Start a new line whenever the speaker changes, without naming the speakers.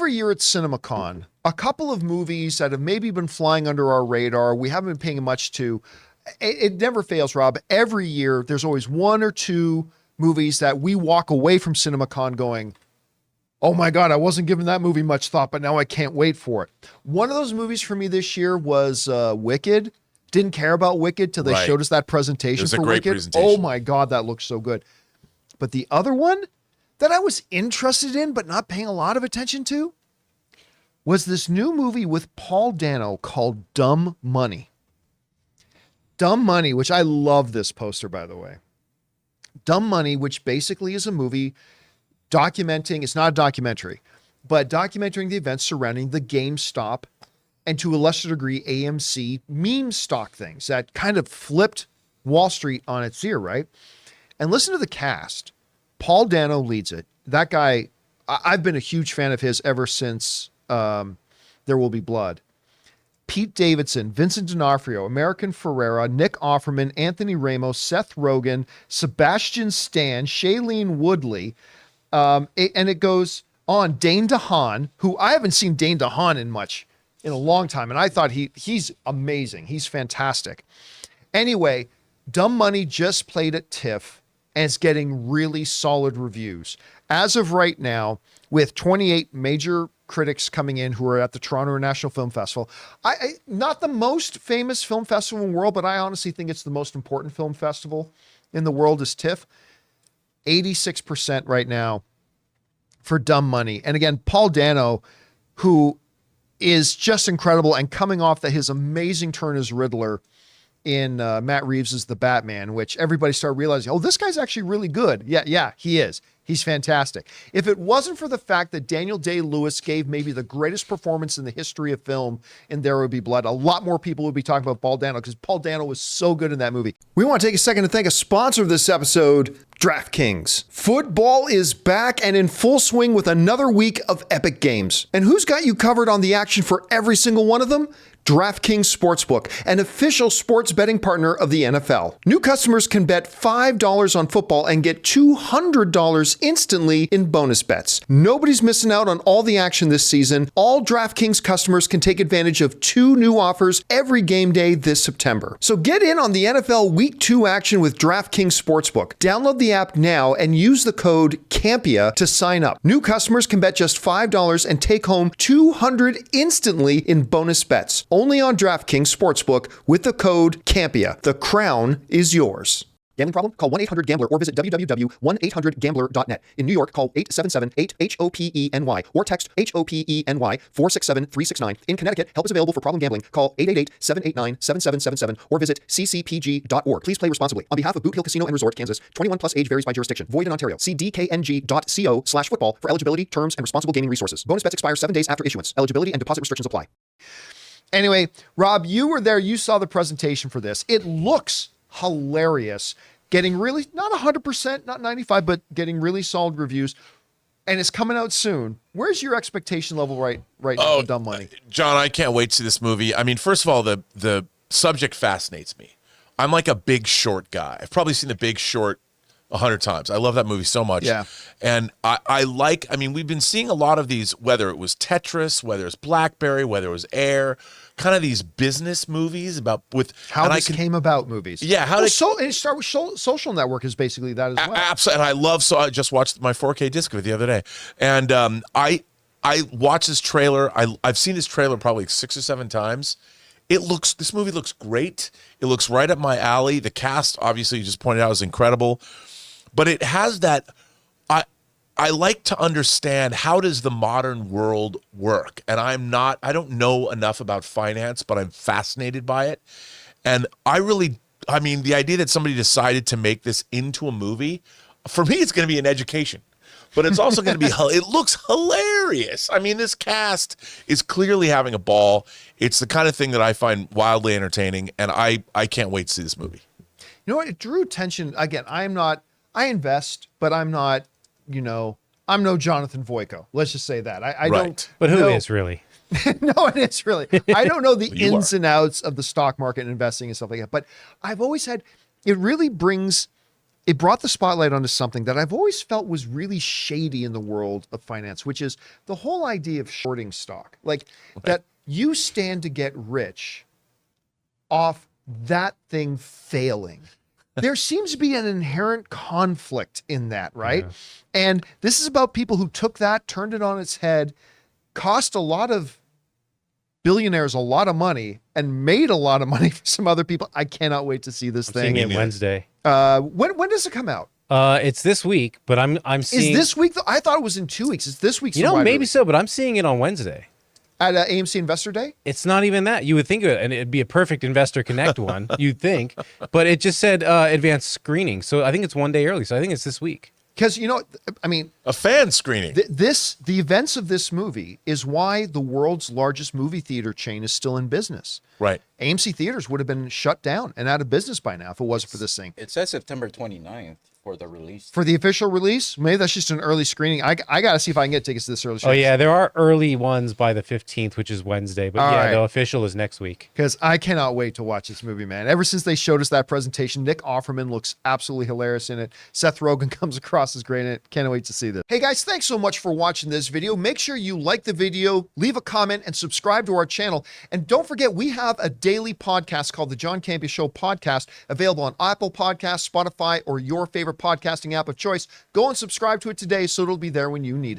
every year at CinemaCon, a couple of movies that have maybe been flying under our radar, we haven't been paying much to. It never fails, Rob. Every year, there's always one or two movies that we walk away from CinemaCon going, oh my God, I wasn't giving that movie much thought, but now I can't wait for it. One of those movies for me this year was Wicked. Didn't care about Wicked till they showed us that presentation for Wicked. Presentation. Oh my God, that looks so good. But the other one that I was interested in but not paying a lot of attention to was this new movie with Paul Dano called Dumb Money. Dumb Money, which I love this poster, by the way. Dumb Money, which basically is a movie documenting, it's not a documentary, but documenting the events surrounding the GameStop and to a lesser degree AMC meme stock things that kind of flipped Wall Street on its ear, right? And listen to the cast. Paul Dano leads it. That guy, I've been a huge fan of his ever since There Will Be Blood. Pete Davidson, Vincent D'Onofrio, American Ferrera, Nick Offerman, Anthony Ramos, Seth Rogen, Sebastian Stan, Shailene Woodley, and it goes on. Dane DeHaan, who I haven't seen Dane DeHaan in a long time, and I thought he's amazing. He's fantastic. Anyway, Dumb Money just played at TIFF, and it's getting really solid reviews. As of right now, with 28 major critics coming in who are at the Toronto International Film Festival. Not the most famous film festival in the world, but I honestly think it's the most important film festival in the world is TIFF. 86% right now for Dumb Money. And again, Paul Dano, who is just incredible and coming off his amazing turn as Riddler in Matt Reeves' The Batman, which everybody started realizing, oh, this guy's actually really good. Yeah, he is. He's fantastic. If it wasn't for the fact that Daniel Day-Lewis gave maybe the greatest performance in the history of film in There Will Be Blood, a lot more people would be talking about Paul Dano because Paul Dano was so good in that movie. We want to take a second to thank a sponsor of this episode, DraftKings. Football is back and in full swing with another week of epic games. And who's got you covered on the action for every single one of them? DraftKings Sportsbook, an official sports betting partner of the NFL. New customers can bet $5 on football and get $200 instantly in bonus bets. Nobody's missing out on all the action this season. All DraftKings customers can take advantage of 2 new offers every game day this September. So get in on the NFL Week 2 action with DraftKings Sportsbook. Download the app now and use the code CAMPEA to sign up. New customers can bet just $5 and take home $200 instantly in bonus bets. Only on DraftKings Sportsbook with the code CAMPEA. The crown is yours. Gambling problem? Call 1-800-GAMBLER or visit www.1800gambler.net. In New York, call 877-8-HOPENY or text HOPENY 467-369. In Connecticut, help is available for problem gambling. Call 888-789-7777 or visit ccpg.org. Please play responsibly. On behalf of Boot Hill Casino and Resort, Kansas, 21 plus age varies by jurisdiction. Void in Ontario. See dkng.co/football for eligibility, terms, and responsible gaming resources. Bonus bets expire 7 days after issuance. Eligibility and deposit restrictions apply. Anyway, Rob, you were there. You saw the presentation for this. It looks hilarious. Getting really, not 100%, not 95, but getting really solid reviews. And it's coming out soon. Where's your expectation level right now for Dumb Money?
John, I can't wait to see this movie. I mean, first of all, the subject fascinates me. I'm like a Big Short guy. I've probably seen The Big Short 100 times. I love that movie so much.
Yeah.
And I mean, we've been seeing a lot of these, whether it was Tetris, whether it's BlackBerry, whether it was Air, kind of these business movies about with
how this came about movies.
Yeah.
And it started with Social Network is basically that as well.
Absolutely. And I just watched my 4K disc of it the other day. And I watched this trailer. I've seen this trailer probably 6 or 7 times. This movie looks great. It looks right up my alley. The cast, obviously, you just pointed out, is incredible. But it has that, I like to understand, how does the modern world work? And I don't know enough about finance, but I'm fascinated by it. And the idea that somebody decided to make this into a movie, for me, it's going to be an education. But it's also going to be, it looks hilarious. I mean, this cast is clearly having a ball. It's the kind of thing that I find wildly entertaining, and I can't wait to see this movie.
You know what? It drew attention. Again, I invest, but I'm not, I'm no Jonathan Voico. Let's just say that. I don't.
But who is really?
No, it is really. I don't know the ins and outs of the stock market and investing and stuff like that. But I've always had, it really brings it brought the spotlight onto something that I've always felt was really shady in the world of finance, which is the whole idea of shorting stock. Like that you stand to get rich off that thing failing. There seems to be an inherent conflict in that, right? Yeah. And this is about people who took that, turned it on its head, cost a lot of billionaires a lot of money, and made a lot of money for some other people. I cannot wait to see this thing.
Seeing it Wednesday.
When does it come out?
It's this week, but I'm seeing.
Is this week? I thought it was in 2 weeks. It's this week.
Maybe so, but I'm seeing it on Wednesday.
At AMC Investor Day?
It's not even that. You would think of it, and it'd be a perfect Investor Connect one, you'd think. But it just said advanced screening. So I think it's 1 day early. So I think it's this week.
Because, you know, I mean...
A fan screening.
The events of this movie is why the world's largest movie theater chain is still in business.
Right.
AMC theaters would have been shut down and out of business by now if it wasn't for this thing.
It says September 29th for the release.
For the official release? Maybe that's just an early screening. I got to see if I can get tickets to this early
screening. Oh, yeah. There are early ones by the 15th, which is Wednesday. But the official is next week.
Because I cannot wait to watch this movie, man. Ever since they showed us that presentation, Nick Offerman looks absolutely hilarious in it. Seth Rogen comes across as great in it. Can't wait to see this. Hey, guys, thanks so much for watching this video. Make sure you like the video, leave a comment, and subscribe to our channel. And don't forget, we have a daily podcast called the John Campea Show Podcast, available on Apple Podcasts, Spotify, or your favorite podcasting app of choice. Go and subscribe to it today so it'll be there when you need it.